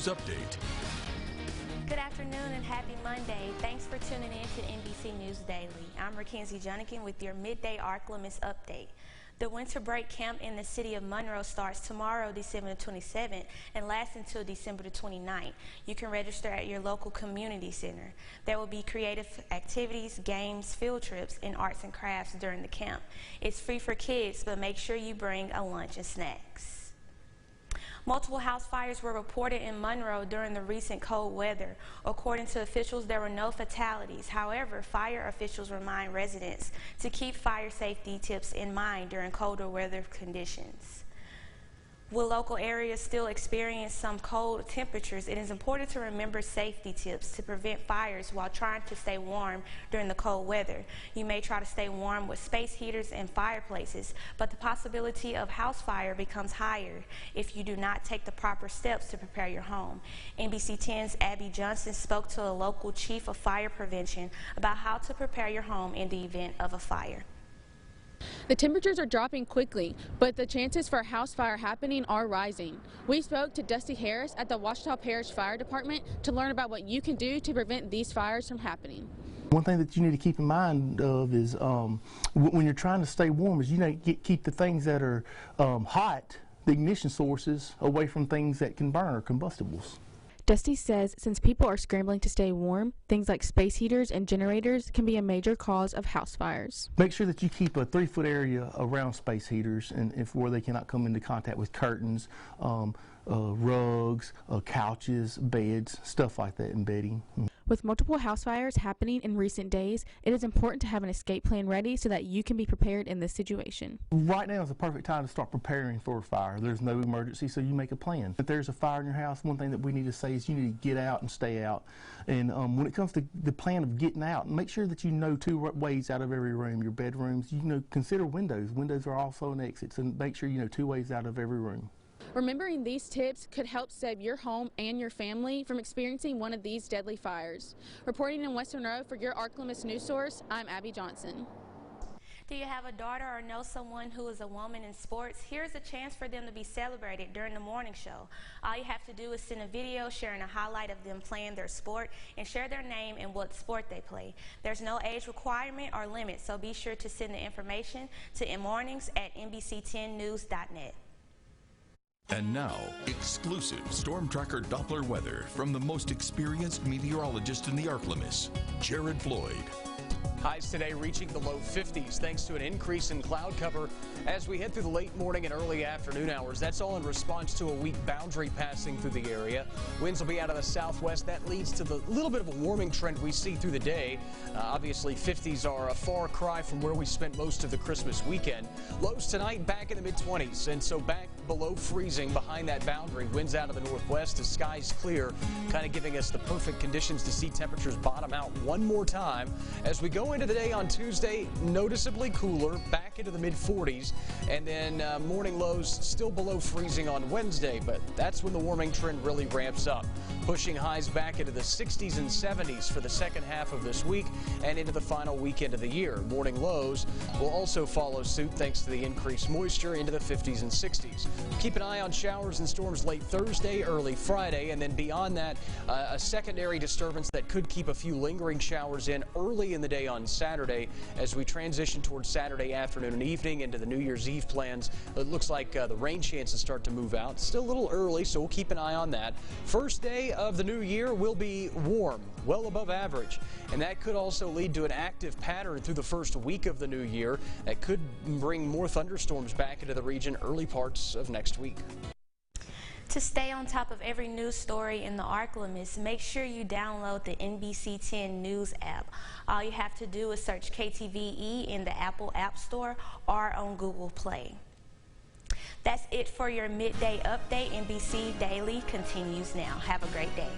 Update. Good afternoon and happy Monday. Thanks for tuning in to NBC News Daily. I'm Mackenzie Junnigan with your Midday Ark-La-Miss update. The winter break camp in the city of Monroe starts tomorrow, December 27th, and lasts until December 29th. You can register at your local community center. There will be creative activities, games, field trips, and arts and crafts during the camp. It's free for kids, but make sure you bring a lunch and snacks. Multiple house fires were reported in Monroe during the recent cold weather. According to officials, there were no fatalities. However, fire officials remind residents to keep fire safety tips in mind during colder weather conditions. Will local areas still experience some cold temperatures? It is important to remember safety tips to prevent fires while trying to stay warm during the cold weather. You may try to stay warm with space heaters and fireplaces, but the possibility of house fire becomes higher if you do not take the proper steps to prepare your home. NBC 10's Abby Johnson spoke to a local chief of fire prevention about how to prepare your home in the event of a fire. The temperatures are dropping quickly, but the chances for a house fire happening are rising. We spoke to Dusty Harris at the Ouachita Parish Fire Department to learn about what you can do to prevent these fires from happening. One thing that you need to keep in mind of is when you're trying to stay warm is keep the things that are hot, the ignition sources, away from things that can burn or combustibles. Dusty says since people are scrambling to stay warm, things like space heaters and generators can be a major cause of house fires. Make sure that you keep a 3-foot area around space heaters and where they cannot come into contact with curtains, rugs, couches, beds, stuff like that, and bedding. With multiple house fires happening in recent days, it is important to have an escape plan ready so that you can be prepared in this situation. Right now is the perfect time to start preparing for a fire. There's no emergency, so you make a plan. If there's a fire in your house, one thing that we need to say is you need to get out and stay out. And when it comes to the plan of getting out, make sure that you know 2 ways out of every room. Your bedrooms, consider windows. Windows are also an exit, so make sure you know 2 ways out of every room. Remembering these tips could help save your home and your family from experiencing one of these deadly fires. Reporting in Western Row for your Ark-La-Miss news source, I'm Abby Johnson. Do you have a daughter or know someone who is a woman in sports? Here's a chance for them to be celebrated during the morning show. All you have to do is send a video sharing a highlight of them playing their sport and share their name and what sport they play. There's no age requirement or limit, so be sure to send the information to mornings@nbc10news.net. And now, exclusive Storm Tracker Doppler weather from the most experienced meteorologist in the Ark-La-Miss, Jared Floyd. Highs today reaching the low 50s thanks to an increase in cloud cover as we head through the late morning and early afternoon hours. That's all in response to a weak boundary passing through the area. Winds will be out of the southwest. That leads to the little bit of a warming trend we see through the day. Obviously, 50s are a far cry from where we spent most of the Christmas weekend. Lows tonight back in the mid-20s, and so back below freezing behind that boundary. Winds out of the northwest, the sky's clear, kind of giving us the perfect conditions to see temperatures bottom out one more time as we go into the day on Tuesday. Noticeably cooler, back into the mid-40s, and then morning lows still below freezing on Wednesday, but that's when the warming trend really ramps up, pushing highs back into the 60s and 70s for the second half of this week and into the final weekend of the year. Morning lows will also follow suit thanks to the increased moisture into the 50s and 60s. Keep an eye on showers and storms late Thursday, early Friday, and then beyond that, a secondary disturbance that could keep a few lingering showers in early in the day on Saturday as we transition towards Saturday afternoon and evening into the New Year's Eve plans. It looks like the rain chances start to move out. Still a little early, so we'll keep an eye on that. First day of the new year will be warm, well above average, and that could also lead to an active pattern through the first week of the new year that could bring more thunderstorms back into the region early parts of next week. To stay on top of every news story in the Ark-La-Miss, make sure you download the NBC 10 News app. All you have to do is search KTVE in the Apple App Store or on Google Play. That's it for your midday update. NBC Daily continues now. Have a great day.